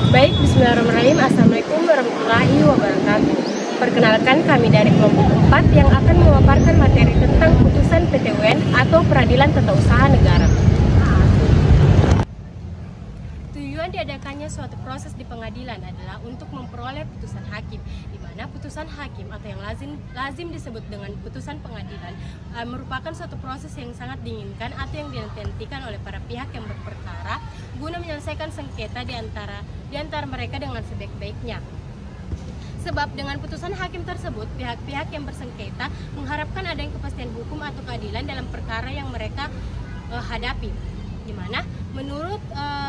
Baik, bismillahirrahmanirrahim. Assalamualaikum warahmatullahi wabarakatuh. Perkenalkan, kami dari kelompok 4 yang akan memaparkan materi tentang putusan PT UN atau Peradilan Tata Usaha Negara. Tujuan diadakannya suatu proses di pengadilan adalah untuk memperoleh putusan hakim, di mana putusan hakim atau yang lazim disebut dengan putusan pengadilan merupakan suatu proses yang sangat diinginkan atau yang dinantikan oleh para pihak yang berperkara guna menyelesaikan sengketa di antara mereka dengan sebaik-baiknya. Sebab dengan putusan hakim tersebut, pihak-pihak yang bersengketa mengharapkan adanya kepastian hukum atau keadilan dalam perkara yang mereka hadapi. Di mana menurut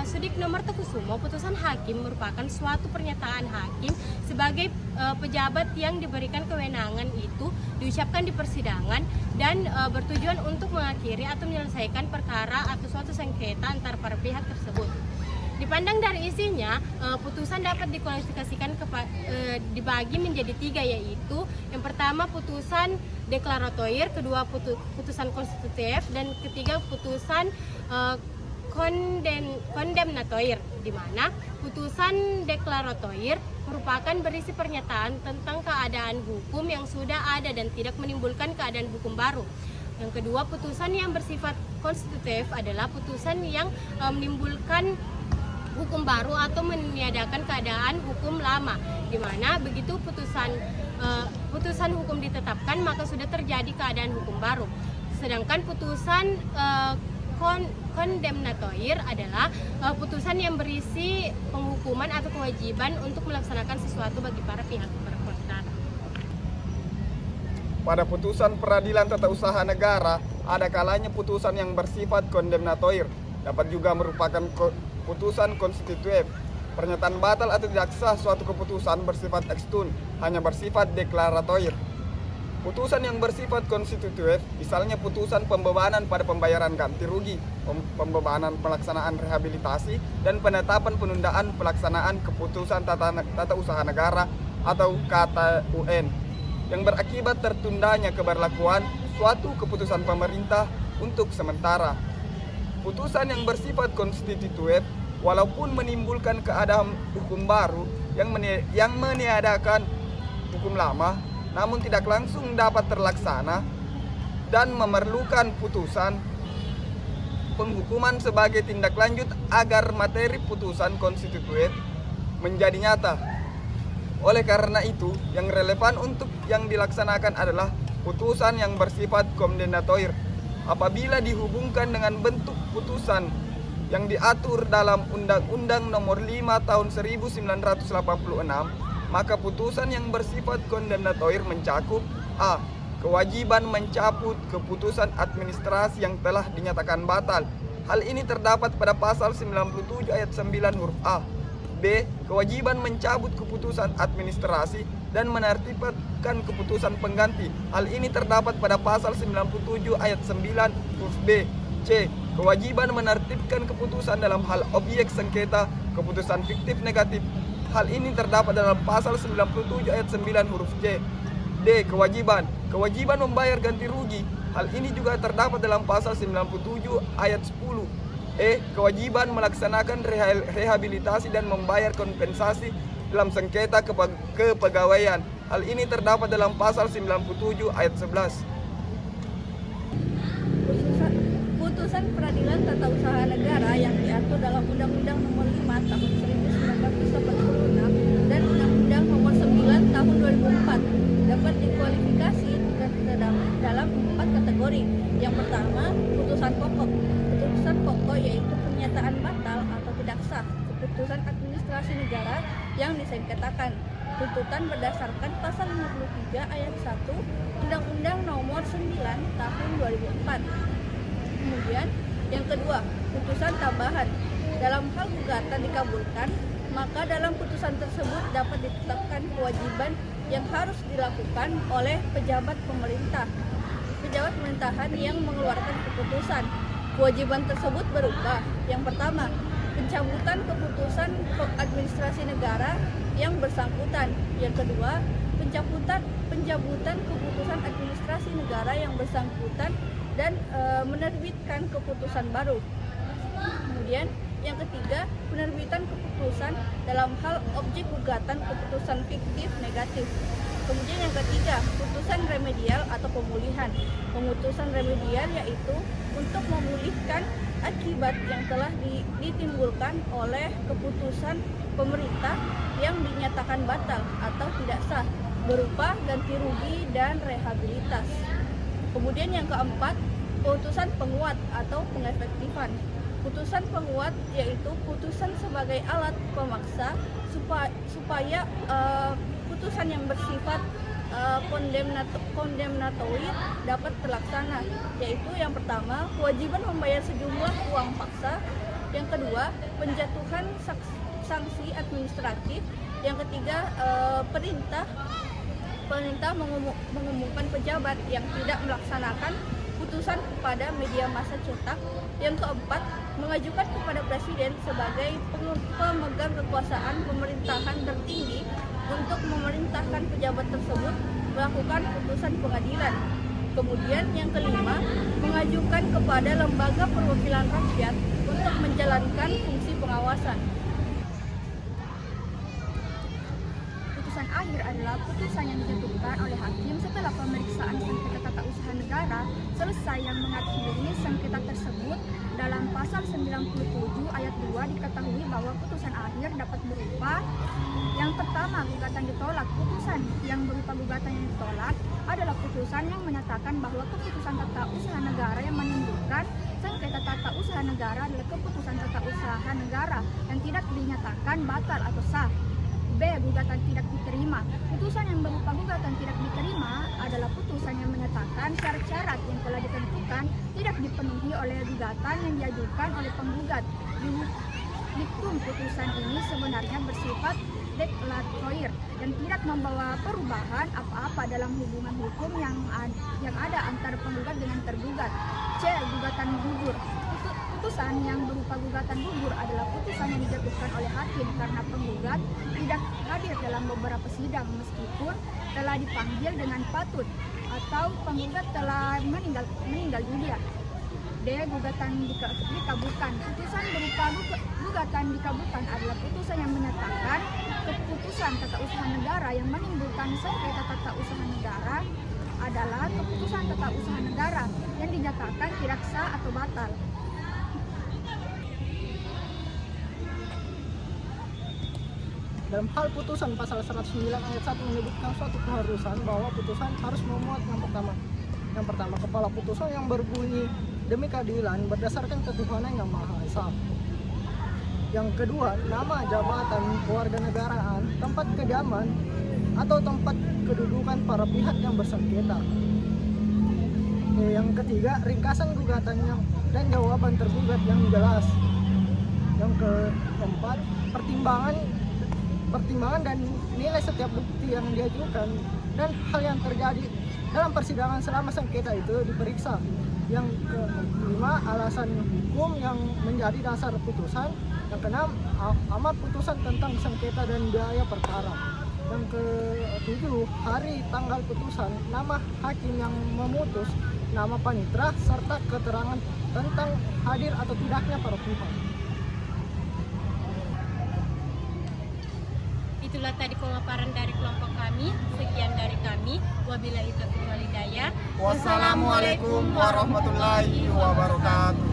Sudikno Martokusumo, putusan hakim merupakan suatu pernyataan hakim sebagai pejabat yang diberikan kewenangan itu diucapkan di persidangan dan bertujuan untuk mengakhiri atau menyelesaikan perkara atau suatu sengketa antar para pihak tersebut. Dipandang dari isinya, putusan dapat dikualifikasikan dibagi menjadi 3, yaitu yang pertama putusan deklaratoir, kedua putusan konstitutif, dan ketiga putusan kondemnatoir, di mana putusan deklaratoir merupakan berisi pernyataan tentang keadaan hukum yang sudah ada dan tidak menimbulkan keadaan hukum baru. Yang kedua, putusan yang bersifat konstitutif adalah putusan yang menimbulkan hukum baru atau meniadakan keadaan hukum lama, di mana begitu putusan hukum ditetapkan maka sudah terjadi keadaan hukum baru. Sedangkan putusan kondemnatoir adalah putusan yang berisi penghukuman atau kewajiban untuk melaksanakan sesuatu bagi para pihak berperkara. Pada putusan peradilan tata usaha negara, ada kalanya putusan yang bersifat kondemnatoir, dapat juga merupakan putusan konstitutif. Pernyataan batal atau tidak sah suatu keputusan bersifat ekstun, hanya bersifat deklaratoir. Putusan yang bersifat konstitutif, misalnya putusan pembebanan pada pembayaran ganti rugi, pembebanan pelaksanaan rehabilitasi, dan penetapan penundaan pelaksanaan keputusan tata usaha negara atau KTUN, yang berakibat tertundanya keberlakuan suatu keputusan pemerintah untuk sementara. Putusan yang bersifat konstitutif, walaupun menimbulkan keadaan hukum baru yang meniadakan hukum lama, namun tidak langsung dapat terlaksana dan memerlukan putusan penghukuman sebagai tindak lanjut agar materi putusan konstitutif menjadi nyata. Oleh karena itu, yang relevan untuk yang dilaksanakan adalah putusan yang bersifat kondemnatoir. Apabila dihubungkan dengan bentuk putusan yang diatur dalam Undang-Undang Nomor 5 Tahun 1986, maka putusan yang bersifat kondemnatoir mencakup A. Kewajiban mencabut keputusan administrasi yang telah dinyatakan batal. Hal ini terdapat pada pasal 97 ayat 9 huruf A. B. Kewajiban mencabut keputusan administrasi dan menertibkan keputusan pengganti. Hal ini terdapat pada pasal 97 ayat 9 huruf B. C. Kewajiban menertibkan keputusan dalam hal objek sengketa keputusan fiktif negatif. Hal ini terdapat dalam pasal 97 ayat 9 huruf C. D. Kewajiban membayar ganti rugi. Hal ini juga terdapat dalam pasal 97 ayat 10. E. Kewajiban melaksanakan rehabilitasi dan membayar kompensasi dalam sengketa kepegawaian. Hal ini terdapat dalam pasal 97 ayat 11. Putusan Peradilan Tata Usaha Negara yang diatur dalam Undang-Undang Nomor 5 Tahun 1986 dan Undang-Undang Nomor 9 Tahun 2004 dapat dikualifikasi dalam 4 kategori. Yang pertama, putusan pokok. Putusan pokok yaitu pernyataan batal atau tidak sah keputusan administrasi negara yang disengketakan. Tuntutan berdasarkan pasal 53 ayat 1 Undang-Undang Nomor 9 Tahun 2004. Kemudian yang kedua, putusan tambahan. Dalam hal gugatan dikabulkan, maka dalam putusan tersebut dapat ditetapkan kewajiban yang harus dilakukan oleh pejabat pemerintahan yang mengeluarkan keputusan. Kewajiban tersebut berupa: yang pertama, pencabutan keputusan administrasi negara yang bersangkutan. Yang kedua, pencabutan keputusan administrasi negara yang bersangkutan dan menerbitkan keputusan baru. Kemudian yang ketiga, penerbitan keputusan keputusan dalam hal objek gugatan keputusan fiktif negatif. Kemudian yang ketiga, putusan remedial atau pemulihan. Pemutusan remedial yaitu untuk memulihkan akibat yang telah ditimbulkan oleh keputusan pemerintah yang dinyatakan batal atau tidak sah, berupa ganti rugi dan rehabilitas. Kemudian yang keempat, putusan penguat atau pengefektifan. Putusan penguat yaitu putusan sebagai alat pemaksa supaya putusan yang bersifat kondemnatory dapat terlaksana, yaitu yang pertama, kewajiban membayar sejumlah uang paksa, yang kedua, penjatuhan sanksi administratif, yang ketiga, perintah mengumumkan pejabat yang tidak melaksanakan putusan kepada media massa cetak, yang keempat, mengajukan kepada presiden sebagai pemegang kekuasaan pemerintahan tertinggi untuk memerintahkan pejabat tersebut melakukan putusan pengadilan. Kemudian yang kelima, mengajukan kepada lembaga perwakilan rakyat untuk menjalankan fungsi pengawasan. Putusan akhir adalah putusan yang dijatuhkan oleh hakim setelah pemeriksaan sengketa tata usaha negara selesai, yang mengakhiri sengketa tersebut. Dalam pasal 97 ayat 2 diketahui bahwa putusan akhir dapat berupa: yang pertama, gugatan ditolak. Putusan yang berupa gugatan yang ditolak adalah putusan yang menyatakan bahwa keputusan tata usaha negara yang menimbulkan sengketa tata usaha negara adalah keputusan tata usaha negara yang tidak dinyatakan batal atau sah. B. Gugatan tidak diterima. Putusan yang berupa gugatan tidak diterima adalah putusan yang menyatakan syarat-syarat yang telah ditentukan tidak dipenuhi oleh gugatan yang diajukan oleh penggugat. Diktum putusan ini sebenarnya bersifat deklaratoir dan tidak membawa perubahan apa-apa dalam hubungan hukum yang ada antara penggugat dengan tergugat. C. Gugatan gugur. Putusan yang berupa gugatan gugur adalah putusan yang dijatuhkan oleh hakim karena penggugat tidak hadir dalam beberapa sidang meskipun telah dipanggil dengan patut atau penggugat telah meninggal dunia. D. Gugatan dikabulkan. Putusan berupa gugatan dikabulkan adalah putusan yang menyatakan keputusan tata usaha negara yang menimbulkan sengketa tata usaha negara adalah keputusan tata usaha negara yang dinyatakan tidak sah atau batal. Dalam hal putusan, pasal 109 ayat 1 menyebutkan suatu keharusan bahwa putusan harus memuat yang pertama, kepala putusan yang berbunyi demi keadilan berdasarkan ketuhanan yang Maha Esa. Yang kedua, nama, jabatan, kewarganegaraan, tempat kediaman, atau tempat kedudukan para pihak yang bersengketa. Yang ketiga, ringkasan gugatannya dan jawaban tergugat yang jelas. Yang keempat, pertimbangan dan nilai setiap bukti yang diajukan dan hal yang terjadi dalam persidangan selama sengketa itu diperiksa. Yang kelima, alasan hukum yang menjadi dasar putusan. Yang keenam, amar putusan tentang sengketa dan biaya perkara. Yang ketujuh, hari tanggal putusan, nama hakim yang memutus, nama panitera, serta keterangan tentang hadir atau tidaknya para pihak. Itulah tadi pemaparan dari kelompok kami. Sekian dari kami. Wabillahi taufiq wal hidayah. Wassalamualaikum warahmatullahi wabarakatuh.